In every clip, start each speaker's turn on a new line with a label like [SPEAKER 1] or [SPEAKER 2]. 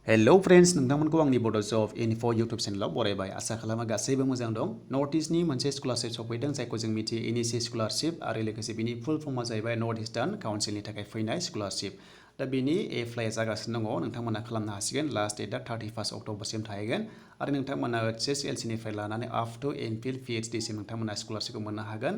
[SPEAKER 1] hello friends नोंथांमोनखौ आंनि बड' जब info YouTube चेनेलाव बरायबाय आसा खालामो गासैबो मोजां दं नर्थ ईस्टनि मोनसे स्कलारशिप सफैदों जायखौ जों मिथियो NEC स्कलारशिप आरो लोगोसे बिनि फुल फर्मआ जाहैबाय नर्थ ईस्टार्न काउन्सिलनि थाखाय फैनाय स्कलारशिप दा बिनि एप्लाइ जागासिनो दङ नोंथांमोना खालामनो हासिगोन लास्ट डेटआ 31 अक्ट'बरसिम थाहैगोन आरो नोंथांमोना HSLC निफ्राय लानानै आप टु एमफिल PhD सिम नोंथांमोना स्कलारशिपखौ मोननो हागोन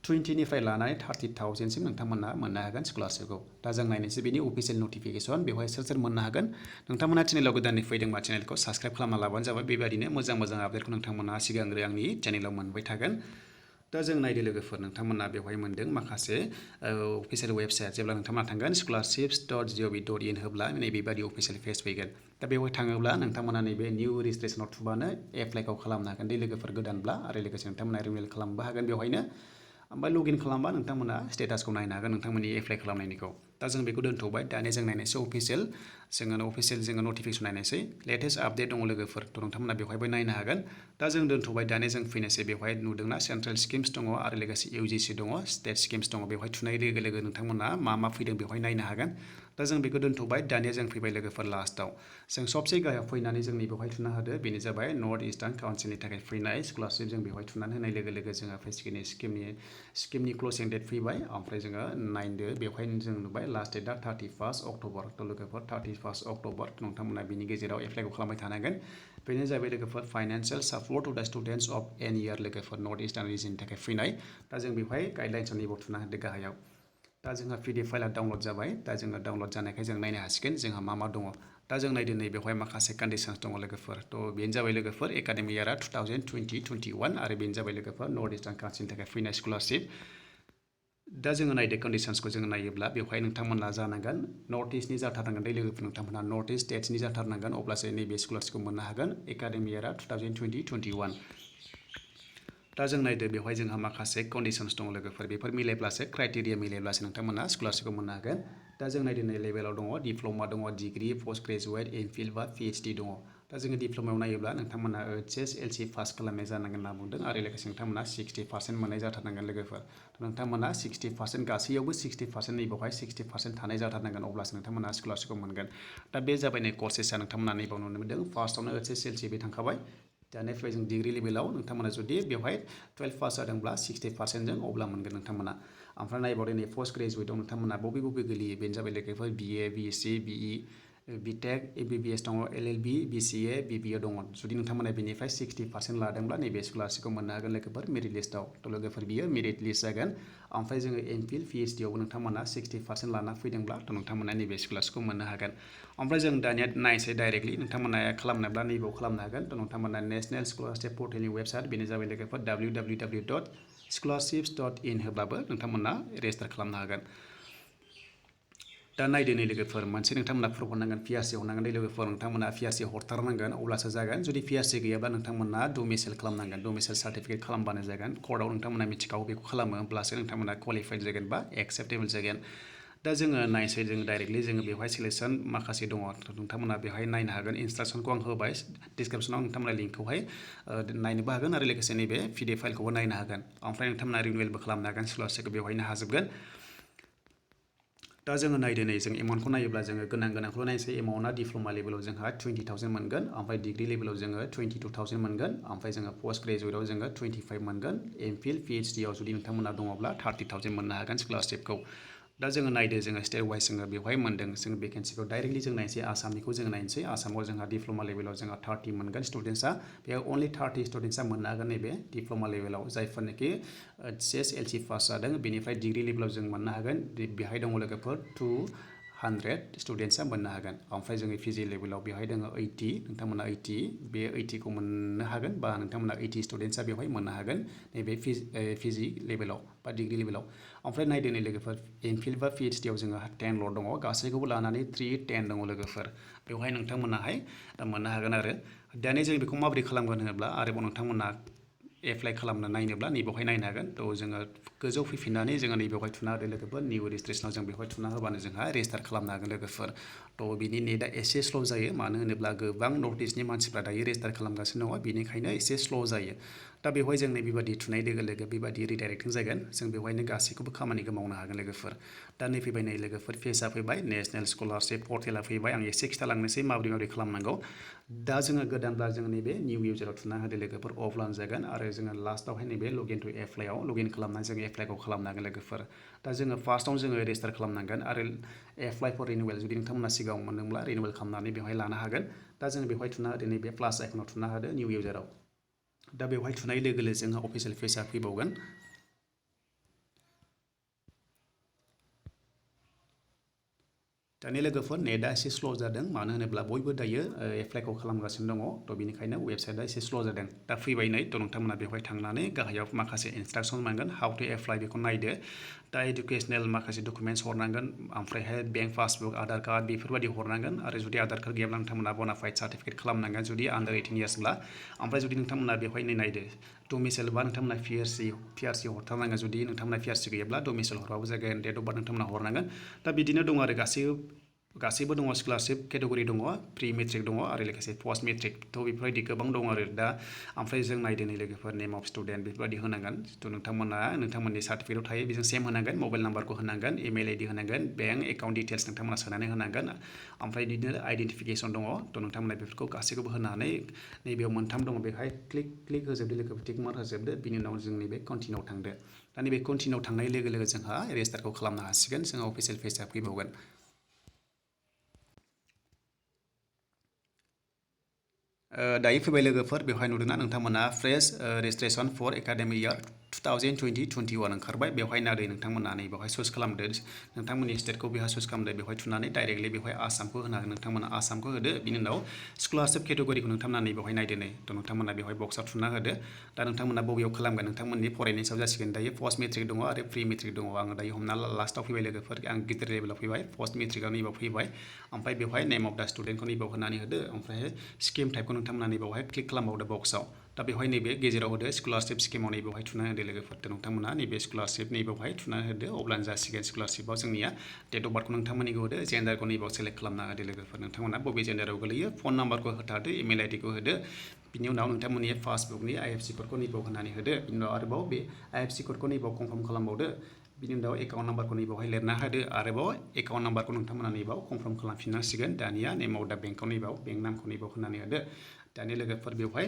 [SPEAKER 1] 20निफ्राय लानानै 30,000 सिम नोंथांमोना मोननो हागोन स्कलारशिपखौ दा जों नायनोसै बिनि अफिशियेल नटिफिकेशन बेवहाय सोर सोर मोननो हागोन नोंथांमोना चेनेलाव गोदानै फैदोंबा चेनेलखौ साबस्क्राइब खालामना लाबानो जाबाय बेबायदिनो मोजां मोजां आपडेटखौ नोंथांमोना सिगांग्रो आंनि चेनेलाव मोनबाय थागोन दा जों नायदो लोगोफोर नोंथांमोना बेवहाय मोनदों माखासे अफिशियेल वेबसाइट जेब्ला नोंथांमोना थांगोन scholarships.gov.in होब्ला नैबेबादि अफिशियेल पेज फैगोन दा बेवहाय थाङोब्ला नोंथांमोना नैबे निउ रेजिस्ट्रेसनाव थुबानो एप्लाइखौ खालामनो हागोन दै लोगोफोर गोदानब्ला आरो लोगोसे नोंथांमोना रिनिउवेल खालामनोबो हागोन बेवहायनो ओमफ्राय लगइन खालामबा नोंथांमोना स्टेटासखौ नायनो हागोन नोंथांमोननि एप्लाइ खालामनायनिखौ दा जों बेखौ दोनथ'बाय दानिया जों नायनोसै अफिशियेल जोङो नटिफिकेसन नायनोसै लेटेस्ट आपडेट दङ लोगोफोर थ' नोंथांमोना बेवहायबो नायनो हागोन दा जों दोनथ'बाय दानिया जों फैनोसै बेवहाय नुदोंना सेन्ट्रेल स्किम्स दङ आरो लोगोसे UGC दङ स्टेट स्किम्स दङ बेवहाय थुनाय लोगो लोगो नोंथांमोना मा फैदों बेवहाय नायनो हागोन दा जों बेखौ दोनथ'बाय दानिया जों फैबाय लोगोफोर लास्टआव जों सबसे गाहायाव फैनानै जोंनि बेवहाय थुना होदो बेनो जाबाय नर्थ इस्टार्न काउन्सिलनि थाखाय फैनाय स्कलारशिप जों बेवहाय थुनानै होनाय लोगो लोगो जोंहा फैसिगोन स्किमनि क्लसिं डेट फैबाय ओमफ्राय जोङो नायदो बेवहाय जों नुबाय लास्ट डेटआ 31 अक्ट'बर थ' लोगोफोर 31 अक्ट'बर नोंथांमोना बिनि गेजेराव एप्लाइखौ खालामबाय थानांगोन बेनो जाबाय लोगोफोर फाइनान्सियेल सापर्ट टु द स्टुडेन्ट्स अफ एन इयार लोगोफोर नर्थ इस्टार्न रिजननि थाखाय फैनाय दा जों बेवहाय गाइडलाइन्सनिबो थुना होदो गाहायाव दा जोंहा PDF फाइलआ डाउनलड जाबाय दा जोङो डाउनलड जानायखाय जों नायनो हासिगोन जोंहा मा दङ दा जों नायदो नै बेवहाय माखासे कन्डिशन्स दङ लोगोफोर थ' बेनो जाबाय लोगोफोर एकाडेमिक इयारा 2020-21 आरो बेनो जाबाय लोगोफोर नर्थ इस्टार्न काउन्सिलनि थाखाय फैनाय स्कलारशिप दा जोङो नायदो कन्डिशन्सखौ जोङो नायोब्ला बेवहाय नोंथांमोना जानांगोन नर्थ इस्टनि जाथारनांगोन दै लोगोफोर नोंथांमोना नर्थ इस्ट स्टेट्सनि जाथारनांगोन अब्लासो नैबे स्कलारशिपखौ मोननो हागोन एकाडेमिक इयारा 2020-21 दा जों नायदो बेवहाय जोंहा माखासे कन्डिशन्स दङ लोगोफोर बेफोर मिलायब्लासो क्राइटेरिया मिलायब्लासो नोंथांमोना स्कलारशिपखौ मोननो हागोन दा जों नायदो नै लेभेलाव दङ डिप्ल'मा दङ डिग्री पोस्ट ग्रेजुवेट एमफिल बा PhD दङ दा जोङो डिप्ल'मायाव नायोब्ला नोंथांमोना HSLC पास खालामनाय जानांगोन होनना बुंदों आरो लोगोसे नोंथांमोना 60% मोननाय जाथारनांगोन लोगोफोर नोंथांमोना 60% गासैयावबो 60% नैबावहाय 60% थानाय जाथारनांगोन अब्लासो नोंथांमोना स्कलारशिपखौ मोनगोन दा बे जाबाय नै कर्सेसआ नोंथांमोना नैबाव नुनो मोनदों फार्स्टआवनो HSLC बे थांखाबाय दानिया फैबाय जों डिग्री लेभेलाव नोंथांमोना जुदि बेवहाय 12 पास जादोंब्ला 60% जों अब्ला मोनगोन नोंथांमोना ओमफ्राय नायबावदो नै पोस्ट ग्रेजुवेटआव नोंथांमोना बबे गोलैयो बेनो जाबाय लोगोफोर BA BSc BE BTech MBBS दङ LLB BCA BBA दङ जुदि नोंथांमोना बेनिफ्राय 60% लादोंब्ला नैबे स्कलारशिपखौ मोननो हागोन लोगोफोर मेरिट लिस्टआव थ' लोगोफोर बियो मेरिट लिस्ट जागोन ओमफ्राय जोङो एमफिल PhD आवबो नोंथांमोना 60% लाना फैदोंब्ला थ' नोंथांमोना नैबे स्कलारशिपखौ मोननो हागोन ओमफ्राय जों दानिया नायसै डाइरेक्टलि नोंथांमोना खालामनोब्ला नैबाव खालामनो हागोन थ' नोंथांमोना नेशनेल स्कलारशिप पर्टेलनि वेबसाइट बेनो जाबाय लोगोफोर www.scholarships.in होब्लाबो नोंथांमोना रेजिस्टार खालामनो हागोन दा नायदो नै लोगोफोर मोनसे नोंथांमोना प्रुफ हरनांगोन PRC हरनांगोन दै लोगोफोर नोंथांमोना PRC हरथारनांगोन अब्लासो जागोन जुदि PRC गैयाब्ला नोंथांमोना डमिसाइल खालामनांगोन डमिसाइल सार्टिफिकेट खालामबानो जागोन कर्टआव नोंथांमोना मिथिखागौ बेखौ खालामो होमब्लासो नोंथांमोना क्वालिफाइड जागोन बा एक्सेप्टेबल जागोन दा जोङो नायसै जों डाइरेक्टलि जोङो बेवहाय सिलेक्सन माखासे दङ नोंथांमोना बेवहाय नायनो हागोन इन्सट्राक्सनखौ आं होबाय डिसक्रिपसनाव नोंथांमोना लिंकखौहाय नायनोबो हागोन आरो लोगोसे नैबे PDF फाइलखौबो नायनो हागोन ओमफ्राय नोंथांमोना रिनिउवेलबो खालामनो हागोन स्कलारशिपखौ बेवहायनो हाजोबगोन दा जोङो नायदो नै जों एमाउन्टखौ नायोब्ला जोङो गोनांखौल' नायनोसै एमाउन्टआ डिप्ल'मा लेभेलाव जोंहा 20,000 मोनगोन ओमफ्राय डिग्री लेभेलाव जोङो 22,000 मोनगोन ओमफ्राय जोङो पोस्ट ग्रेजुवेटआव जोङो 25 मोनगोन एमफिल PhD आव जुदि नोंथांमोना दङब्ला 30,000 मोननो हागोन स्कलारशिपखौ दा जोङो नायदो जोङो स्टेट वाइज जोङो बेवहाय मोनदों जों भेकेन्सिखौ डाइरेक्टलि जों नायनोसै आसामनिखौ जोङो नायनोसै आसामाव जोंहा डिप्ल'मा लेभेलाव जोंहा 30 मोनगोन स्टुडेन्ट्सआ बेयाव अनलि 30 स्टुडेन्ट्सआ मोननो हागोन नैबे डिप्ल'मा लेभेलाव जायफोरनोखि HSLC पास जादों बेनिफ्राय डिग्री लेभेलाव जों मोननो हागोन बेहाय दङ लोगोफोर 200 स्टुडेन्ट्सआ मोननो हागोन ओमफ्राय जोङो PG लेभेलाव बेवहाय दङ 80 नोंथांमोना 80 बे 80खौ मोननो हागोन बा नोंथांमोना 80 स्टुडेन्ट्सआ बेवहाय मोननो हागोन नैबे PG लेभेलाव बा डिग्री लेभेलाव ओमफ्राय नायदो नै लोगोफोर एमफिल बा PhD आव जोङो 10 दङ गासैखौबो लानानै 310 दङ लोगोफोर बेवहाय नोंथांमोनाहाय मोननो हागोन आरो दानिया जों बेखौ माबोरै खालामगोन होनोब्ला आरोबाव नोंथांमोना एप्लाइ खालामनो नायनोब्ला नैबेवहाय नायनो हागोन थ' जोङो गोजौ फैफिननानै जोङो नैबेवहाय थुना होदो लोगोफोर निउ रेजिस्ट्रेसनाव जों बेवहाय थुना होबानो जोंहा रेजिस्टार खालामनो हागोन लोगोफोर थ' बिनि नेटआ एसे स्ल' जायो मानो होनोब्ला गोबां नर्थ इस्टनि मानसिफ्रा दायो रेजिस्टार खालामगासिनो दङ बेनिखायनो एसे स्ल' जायो दा बेवहाय जों बेबायदि थुनाय लोगो लोगो बेबायदि रिडाइरेक्टिं जागोन जों बेवहायनो गासैखौबो खामानिखौ मावनो हागोन लोगोफोर दा नै फैबाय नै लोगोफोर पेजआ फैबाय नेसनेल स्कलारशिप पर्टेला फैबाय आं एसे खिथालांनोसै माबोरै खालामनांगौ दा जोङो गोदानब्ला जों नैबे निउ इउजाराव थुना होदो लोगोफोर अब्लानो जागोन आरो जोङो लास्टआवहाय नैबे लगइन टु एप्लाइआव लगइन खालामनानै जों एप्लाइखौ खालामनो हागोन लोगोफोर दा जोङो फार्स्टआव जोङो रेजिस्टार खालामनांगोन आरो एप्लाइ फर रिनिउवेल जुदि नोंथांमोना सिगाङाव मोनदोंब्ला रिनिउवेल खालामनानै बेवहाय लानो हागोन दा जों बेवहाय थुना होदो नैबे प्लास आइकनाव थुना होदो निउ इउजाराव दा बेवहाय थुनाय लोगो लोगो जोंहा अफिसियेल पेजआ फैबावगोन दानि लोगोफोर नेटआ एसे स्ल' जादों मानो होनोब्ला बयबो दायो एप्लाइखौ खालामगासिनो दङ थ' बेनिखायनो वेबसाइटआ एसे स्ल' जादों दा फैबाय नै थ' नोंथांमोना बेवहाय थांनानै गाहायाव माखासे इन्सट्राक्सन मोनगोन हाउ टु एप्लाइ बेखौ नायदो दा इडुकेसनेल माखासे डकुमेन्टस हरनांगोन ओमफ्रायहाय बेंक पासबुक आधार कार्ड बेफोरबायदि हरनांगोन आरो जुदि आधार कार्ड गैयाब्ला नोंथांमोना बनाफाइड सार्टिफिकेट खालामनांगोन जुदि आन्डार 18 इयार्सब्ला ओमफ्राय जुदि नोंथांमोना बेवहाय नायदो डमिसाइल बा नोंथांमोना पिआरसि हरथारनांगोन जुदि नोंथांमोना पिआरसि गैयाब्ला डमिसाइल हरबाबो जागोन डेट अफ बार्थ नोंथांमोना हरनांगोन दा बिदिनो दं आरो गासैबो दङ स्कलारशिप केटेगरि दङ प्रि मेट्रिक दङ आरो लोगोसे पस्ट मेट्रिक थ' बेफोरबायदि गोबां दं आरो दा ओमफ्राय जों नायदो नै लोगोफोर नेम अफ स्टुडेन्ट बेफोरबायदि होनांगोन थ' नोंथांमोना नोंथांमोननि सार्टिफिकेटआव थायो बेजों सेम होनांगोन मबाइल नाम्बारखौ होनांगोन इमेल आइडि होनांगोन बेंक एकाउन्ट डिटेल्स नोंथांमोना सोनानै होनांगोन ओमफ्राय बिदिनो आइडेन्टिफिकेसन दङ थ' नोंथांमोना बेफोरखौ गासैखौबो होनानै नैबेयाव मोनथाम दङ बेवहाय क्लिक होजोबदो लोगोफोर टिक मार्क होजोबदो बिनि उनाव जों नैबे कन्टिनिउआव थांदो दा नैबे कन्टिनिउआव थांनाय लोगो लोगो जोंहा रेजिस्टारखौ खालामनो हासिगोन जोंहा अफिसियेल पेजआ फैबावगोन दायो फैबाय लोगोफोर बेवहाय नुदोंना नोंथांमोना fresh registration for academic year 2020-21 ओंखारबाय बेवहाय नादै नोंथांमोना नै बेवहाय चुज खालामदो नोंथांमोननि स्टेटखौ बेवहाय चुज खालामदो बेवहाय थुनानै डाइरेक्टलि बेवहाय आसामखौ होनो हागोन नोंथांमोना आसामखौ होदो बिनि उनाव स्कलारशिप केटेगरिखौ नोंथांमोना नै बेवहाय नायदो नै थ' नोंथांमोना बेवहाय बक्सआव थुना होदो दा नोंथांमोना बबेयाव खालामगोन नोंथांमोननि फरायनायनि सायाव जासिगोन दायो पस्ट मेट्रिक दङ आरो प्रि मेट्रिक दङ आङो दायो हमना लास्टआव फैबाय लोगोफोर आं गिदिर लेभेलाव फैबाय पस्ट मेट्रिकआव नैबाव फैबाय ओमफ्राय बेवहाय नेम अफ दा स्टुडेन्टखौ नैबाव होनानै होदो ओमफ्राय स्किम टाइपखौ नोंथांमोना नैबावहाय क्लिक खालामबावदो बक्सआव दा बेवहाय नैबे गेजेराव होदो स्कलारशिप स्किमाव नैबावहाय थुना होदो लोगोफोर नोंथांमोना नैबे स्कलारशिप नैबावहाय थुना होदो अब्लानो जासिगोन स्कलारशिपआव जोंनिया डेट अफ बार्थखौ नोंथांमोननिखौ होदो जेन्डारखौ नैबाव सेलेक्ट खालामना होदो लोगोफोर नोंथांमोना बबे जेन्डाराव गोलैयो फन नाम्बारखौ होथारदो इमेल आइडिखौ होदो बिनि उनाव नोंथांमोननि पासबुकनि आइएफसि कडखौ नैबाव होनानै होदो बिनि उनाव आरोबाव बे आइएफसि कडखौ नैबाव कनफार्म खालामबावदो बिनि उनाव एकाउन्ट नाम्बारखौ नैबावहाय लिरना होदो आरोबाव एकाउन्ट नाम्बारखौ नोंथांमोना नैबाव कनफार्म खालामफिननांसिगोन दानिया नेम अफ दा बेंकआव नैबाव बेंक नामखौ नैबाव होनानै होदो दानि लोगोफोर बेवहाय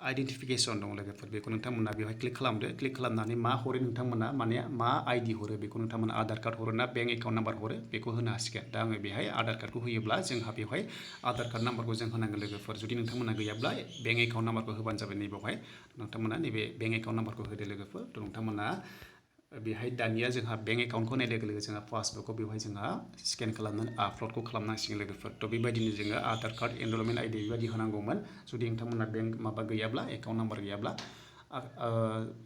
[SPEAKER 1] आइडेन्टिफिकेसन दं लोगोफोर बेखौ नोंथांमोना बेवहाय क्लिक खालामदो क्लिक खालामनानै मा हरो नोंथांमोना माने मा आइडि हरो बेखौ नोंथांमोना आधार कार्ड हरो ना बेंक एकाउन्ट नाम्बार हरो बेखौ होनो हासिगोन दा आङो बेहाय आधार कार्डखौ होयोब्ला जोंहा बेवहाय आधार कार्ड नाम्बारखौ जों होनांगोन लोगोफोर जुदि नोंथांमोना गैयाब्ला बेंक एकाउन्ट नाम्बारखौ होबानो जाबाय नैबावहाय नोंथांमोना नैबे बेंक एकाउन्ट नाम्बारखौ होदो लोगोफोर थ' नोंथांमोना बेहाय दानिया जोंहा बेंक एकाउन्टखौ होनाय लोगो लोगो जोंहा पासबुकखौ बेवहाय जोंहा स्केन खालामनानै आपल'डखौ खालामनांसिगोन लोगोफोर थ' बेबायदिनो जोङो आधार कार्ड एनरलमेन्ट आइडि बेबायदि होनांगौमोन जुदि नोंथांमोना बेंक माबा गैयाब्ला एकाउन्ट नाम्बार गैयाब्ला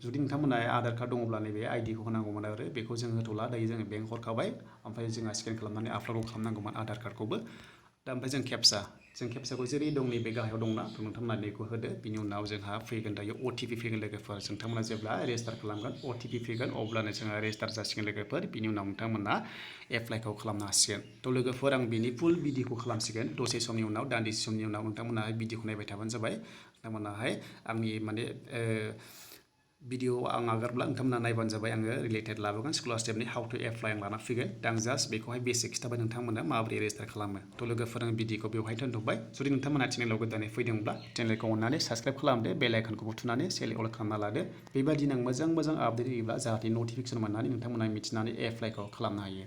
[SPEAKER 1] जुदि नोंथांमोना आधार कार्ड दङब्ला नैबे आइडिखौ होनांगौमोन आरो बेखौ जों होथ'ला दायो जोङो बेंक हरखाबाय ओमफ्राय जोंहा स्केन खालामनानै आपल'ड खालामनांगौमोन आधार कार्डखौबो दा ओमफ्राय जों खेबसाखौ जेरै दं नैबे गाहायाव दंना थ' नोंथांमोना बेखौ होदो बिनि उनाव जोंहा फैगोन दायो अटिपि फैगोन लोगोफोर नोंथांमोना जेब्ला रेजिस्टार खालामगोन अटिपि फैगोन अब्लानो जोंहा रेजिस्टार जासिगोन लोगोफोर बिनि उनाव नोंथांमोना एप्लाइखौ खालामनो हासिगोन थ' लोगोफोर आं बिनि फुल भिडिअखौ खालामसिगोन दसे समनि उनाव दान्दिसे समनि उनाव नोंथांमोना भिडिअखौ नायबाय थाबानो जाबाय नोंथांमोनाहाय आंनि माने भिडिअ आं आगारब्ला नोंथांमोना नायबानो जाबाय आङो रिलेटेड लाबोगोन स्कलारशिपनि हाउ टु एप्लाइ आं लाना फैगोन दा आं जास्ट बेखौहाय बेसिक खिथाबाय नोंथांमोना माबोरै रेजिस्टार खालामो थ' लोगोफोर आं भिडिअखौ बेवहाय दोनथ'बाय जुदि नोंथांमोना चेनेलाव गोदानै फैदोंब्ला चेनेलखौ अननानै साबस्क्राइब खालामदो बेल आइकनखौ थुनानै सेल अल खालामना लादो बेबायदिनो आं मोजां आपडेट होयोब्ला जाहाथे नटिफिकेसन मोननानै नोंथांमोना मिथिनानै एप्लाइखौ खालामनो हायो